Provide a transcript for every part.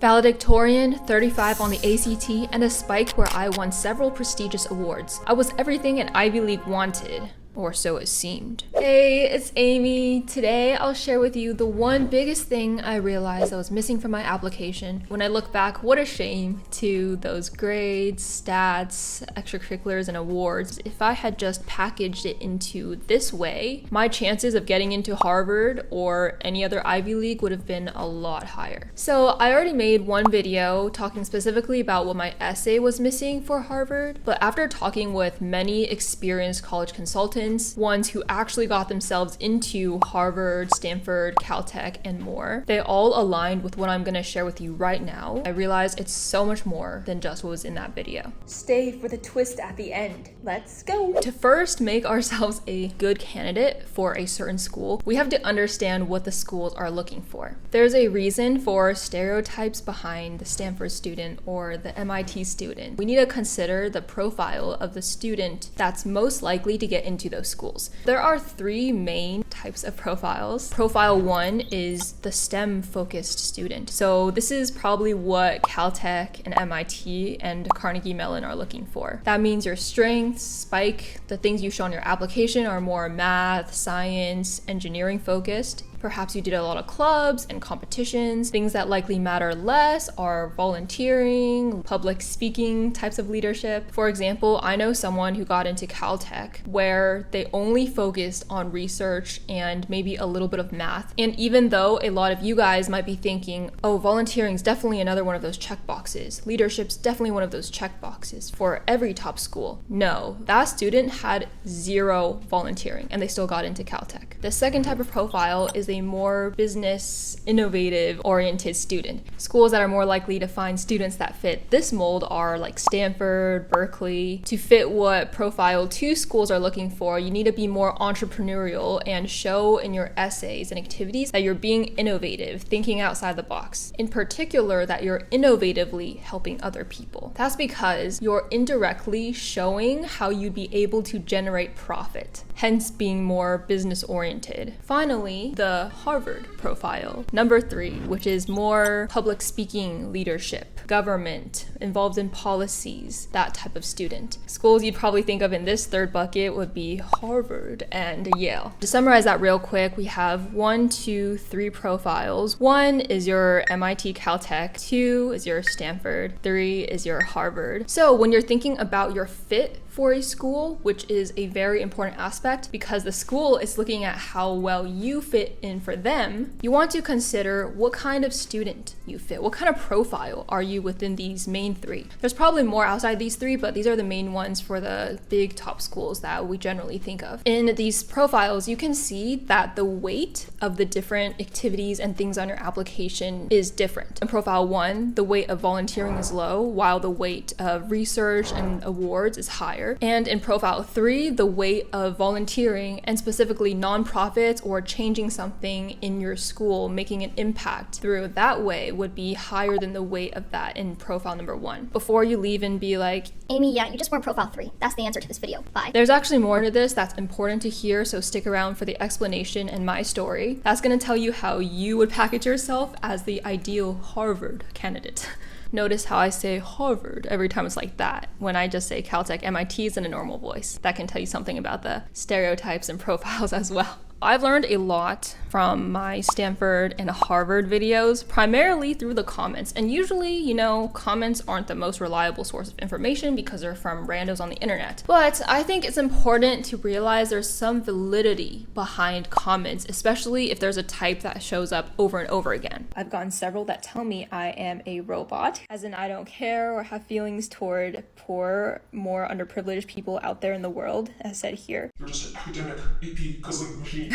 Valedictorian, 35 on the ACT, and a spike where I won several prestigious awards. I was everything an Ivy League wanted. Or so it seemed. Hey, it's Amy. Today I'll share with you the one biggest thing I realized I was missing from my application. When I look back, what a shame to those grades, stats, extracurriculars, and awards. If I had just packaged it into this way, my chances of getting into Harvard or any other Ivy League would have been a lot higher. So I already made one video talking specifically about what my essay was missing for Harvard, but after talking with many experienced college consultants, ones who actually got themselves into Harvard, Stanford, Caltech, and more, they all aligned with what I'm going to share with you right now. I realized it's so much more than just what was in that video. Stay for the twist at the end. Let's go. To first make ourselves a good candidate for a certain school, we have to understand what the schools are looking for. There's a reason for stereotypes behind the Stanford student or the MIT student. We need to consider the profile of the student that's most likely to get into those schools. There are three main types of profiles. Profile one is the STEM focused student. So this is probably what Caltech and MIT and Carnegie Mellon are looking for. That means your strengths, spike, the things you show on your application are more math, science, engineering focused. Perhaps you did a lot of clubs and competitions. Things that likely matter less are volunteering, public speaking types of leadership. For example, I know someone who got into Caltech where they only focused on research and maybe a little bit of math. And even though a lot of you guys might be thinking, oh, volunteering is definitely another one of those check boxes. Leadership's definitely one of those check boxes for every top school. No, that student had zero volunteering and they still got into Caltech. The second type of profile is a more business, innovative oriented student. Schools that are more likely to find students that fit this mold are like Stanford, Berkeley. To fit what profile two schools are looking for, you need to be more entrepreneurial and show in your essays and activities that you're being innovative, thinking outside the box. In particular, that you're innovatively helping other people. That's because you're indirectly showing how you'd be able to generate profit, hence being more business oriented. Finally, the Harvard profile. Number 3, which is more public speaking, leadership, government, involved in policies, that type of student. Schools you'd probably think of in this third bucket would be Harvard and Yale. To summarize that real quick, we have 1, 2, 3 profiles. 1 is your MIT Caltech, 2 is your Stanford, 3 is your Harvard. So when you're thinking about your fit for a school, which is a very important aspect because the school is looking at how well you fit in for them, you want to consider what kind of student you fit. What kind of profile are you within these main 3? There's probably more outside these 3, but these are the main ones for the big top schools that we generally think of. In these profiles, you can see that the weight of the different activities and things on your application is different. In profile 1, the weight of volunteering is low, while the weight of research and awards is higher. And in profile 3, the weight of volunteering and specifically nonprofits or changing something in your school, making an impact through that way would be higher than the weight of that in profile number 1. Before you leave and be like, Amy, yeah, you just weren't profile 3. That's the answer to this video. Bye. There's actually more to this that's important to hear, so stick around for the explanation and my story. That's going to tell you how you would package yourself as the ideal Harvard candidate. Notice how I say Harvard every time it's like that. When I just say Caltech, MIT is in a normal voice. That can tell you something about the stereotypes and profiles as well. I've learned a lot from my Stanford and Harvard videos, primarily through the comments. And usually, you know, comments aren't the most reliable source of information because they're from randos on the internet. But I think it's important to realize there's some validity behind comments, especially if there's a type that shows up over and over again. I've gotten several that tell me I am a robot, as in I don't care or have feelings toward poor, more underprivileged people out there in the world, as said here. You're just an academic AP guzzling machine.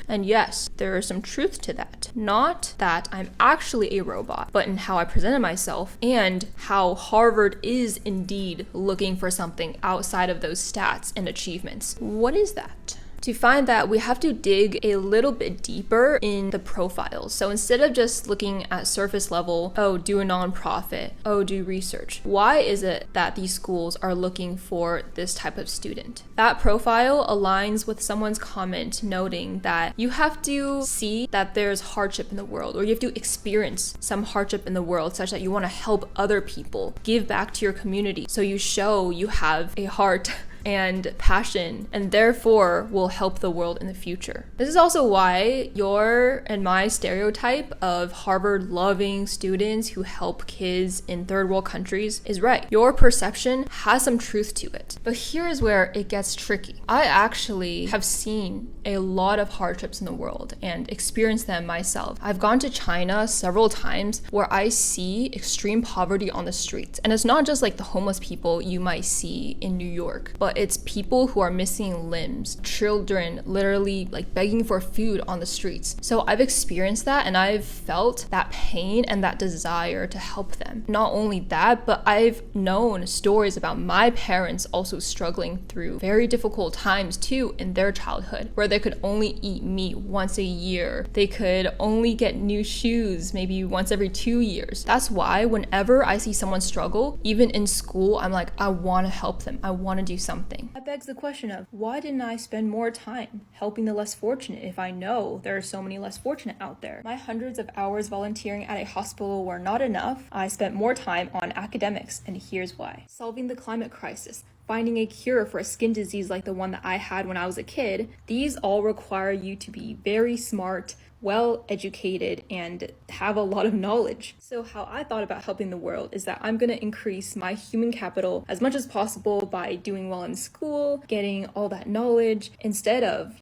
And yes, there is some truth to that. Not that I'm actually a robot, but in how I presented myself and how Harvard is indeed looking for something outside of those stats and achievements. What is that? To find that, we have to dig a little bit deeper in the profiles. So instead of just looking at surface level, oh, do a nonprofit, oh, do research, why is it that these schools are looking for this type of student? That profile aligns with someone's comment noting that you have to see that there's hardship in the world, or you have to experience some hardship in the world such that you want to help other people, give back to your community. So you show you have a heart and passion, and therefore will help the world in the future. This is also why your and my stereotype of Harvard-loving students who help kids in third world countries is right. Your perception has some truth to it. But here is where it gets tricky. I actually have seen a lot of hardships in the world and experienced them myself. I've gone to China several times where I see extreme poverty on the streets. And it's not just like the homeless people you might see in New York, but it's people who are missing limbs, children literally like begging for food on the streets. So I've experienced that, and I've felt that pain and that desire to help them. Not only that, but I've known stories about my parents also struggling through very difficult times too in their childhood, where they could only eat meat once a year. They could only get new shoes maybe once every 2 years. That's why whenever I see someone struggle, even in school, I'm like, I want to help them. I want to do something. That begs the question of, why didn't I spend more time helping the less fortunate if I know there are so many less fortunate out there? My hundreds of hours volunteering at a hospital were not enough. I spent more time on academics, and here's why. Solving the climate crisis, finding a cure for a skin disease like the one that I had when I was a kid. These all require you to be very smart, well educated, and have a lot of knowledge. So how I thought about helping the world is that I'm gonna increase my human capital as much as possible by doing well in school, getting all that knowledge, instead of,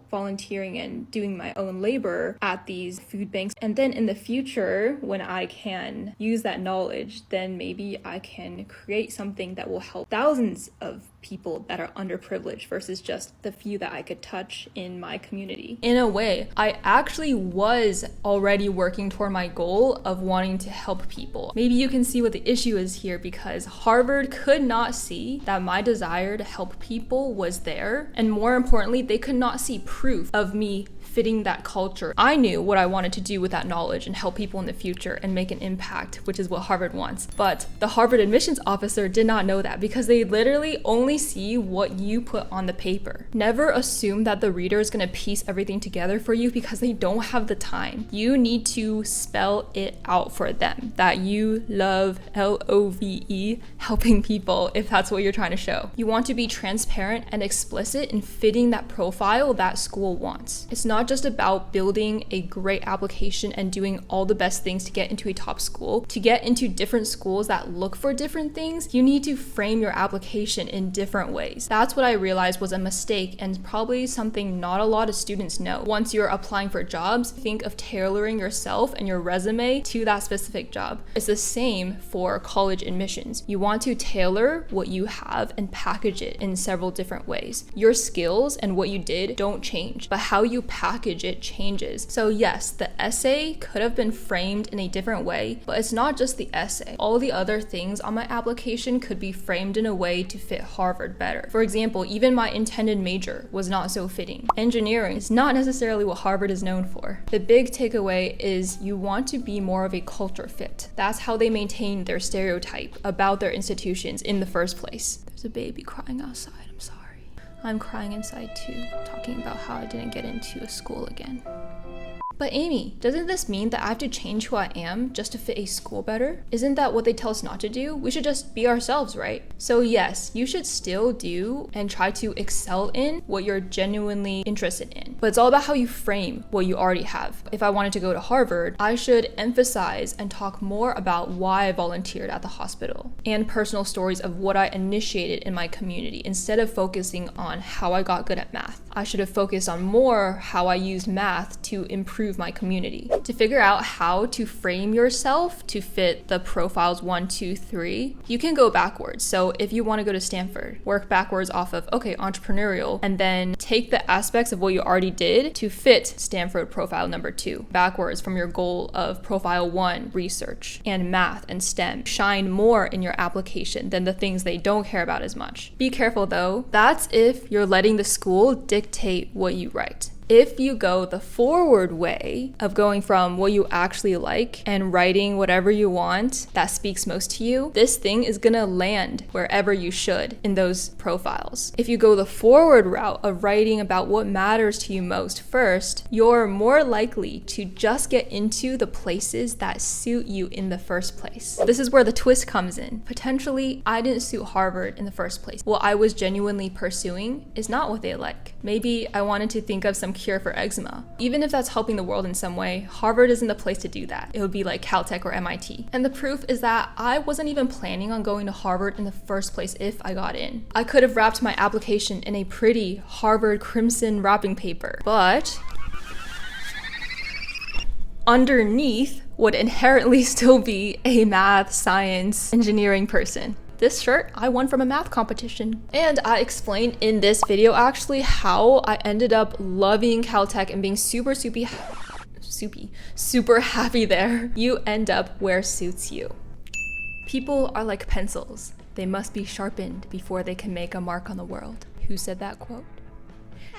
volunteering and doing my own labor at these food banks. And then in the future, when I can use that knowledge, then maybe I can create something that will help thousands of people that are underprivileged versus just the few that I could touch in my community. In a way, I actually was already working toward my goal of wanting to help people. Maybe you can see what the issue is here, because Harvard could not see that my desire to help people was there, and more importantly, they could not see proof of me fitting that culture. I knew what I wanted to do with that knowledge and help people in the future and make an impact, which is what Harvard wants. But the Harvard admissions officer did not know that, because they literally only see what you put on the paper. Never assume that the reader is going to piece everything together for you, because they don't have the time. You need to spell it out for them that you love, LOVE, helping people, if that's what you're trying to show. You want to be transparent and explicit in fitting that profile that school wants. It's not just about building a great application and doing all the best things to get into a top school. To get into different schools that look for different things, you need to frame your application in different ways. That's what I realized was a mistake, and probably something not a lot of students know. Once you're applying for jobs, think of tailoring yourself and your resume to that specific job. It's the same for college admissions. You want to tailor what you have and package it in several different ways. Your skills and what you did don't change, but how you package it changes. So yes, the essay could have been framed in a different way, but it's not just the essay. All the other things on my application could be framed in a way to fit Harvard better. For example, even my intended major was not so fitting. Engineering is not necessarily what Harvard is known for. The big takeaway is you want to be more of a culture fit. That's how they maintain their stereotype about their institutions in the first place. There's a baby crying outside. I'm sorry. I'm crying inside too, talking about how I didn't get into a school again. But Amy, doesn't this mean that I have to change who I am just to fit a school better? Isn't that what they tell us not to do? We should just be ourselves, right? So yes, you should still do and try to excel in what you're genuinely interested in. But it's all about how you frame what you already have. If I wanted to go to Harvard, I should emphasize and talk more about why I volunteered at the hospital and personal stories of what I initiated in my community, instead of focusing on how I got good at math. I should have focused on more how I used math to improve my community. To figure out how to frame yourself to fit the profiles 1, 2, 3, you can go backwards. So if you want to go to Stanford, work backwards off of, okay, entrepreneurial, and then take the aspects of what you already did to fit Stanford profile number 2, backwards from your goal of profile 1, research, and math and STEM. Shine more in your application than the things they don't care about as much. Be careful though, that's if you're letting the school dictate what you write. If you go the forward way of going from what you actually like and writing whatever you want that speaks most to you, this thing is gonna land wherever you should in those profiles. If you go the forward route of writing about what matters to you most first, you're more likely to just get into the places that suit you in the first place. This is where the twist comes in. Potentially, I didn't suit Harvard in the first place. What I was genuinely pursuing is not what they like. Maybe I wanted to think of some cure for eczema. Even if that's helping the world in some way, Harvard isn't the place to do that. It would be like Caltech or MIT. And the proof is that I wasn't even planning on going to Harvard in the first place if I got in. I could have wrapped my application in a pretty Harvard crimson wrapping paper, but underneath would inherently still be a math, science, engineering person. This shirt I won from a math competition. And I explained in this video actually how I ended up loving Caltech and being super happy there. You end up where suits you. People are like pencils. They must be sharpened before they can make a mark on the world. Who said that quote?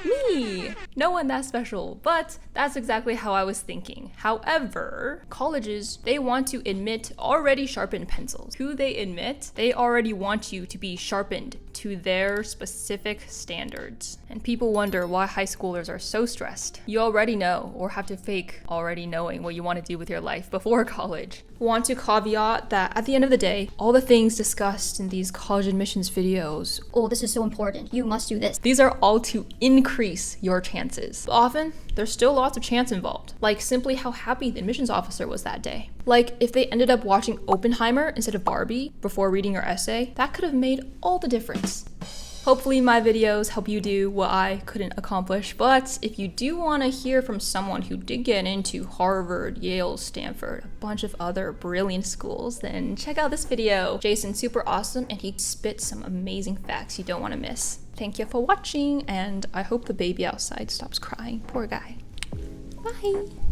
Me! No one that special, but that's exactly how I was thinking. However, colleges, they want to admit already sharpened pencils. Who they admit, they already want you to be sharpened to their specific standards. And people wonder why high schoolers are so stressed. You already know, or have to fake already knowing what you want to do with your life before college. Want to caveat that at the end of the day, all the things discussed in these college admissions videos, Oh, this is so important. You must do this. these are all to increase your chances. But often, there's still lots of chance involved, like simply how happy the admissions officer was that day. Like if they ended up watching Oppenheimer instead of Barbie before reading your essay, that could have made all the difference. Hopefully my videos help you do what I couldn't accomplish, but if you do want to hear from someone who did get into Harvard, Yale, Stanford, a bunch of other brilliant schools, then check out this video. Jason's super awesome and he spits some amazing facts you don't want to miss. Thank you for watching, and I hope the baby outside stops crying. Poor guy. Bye.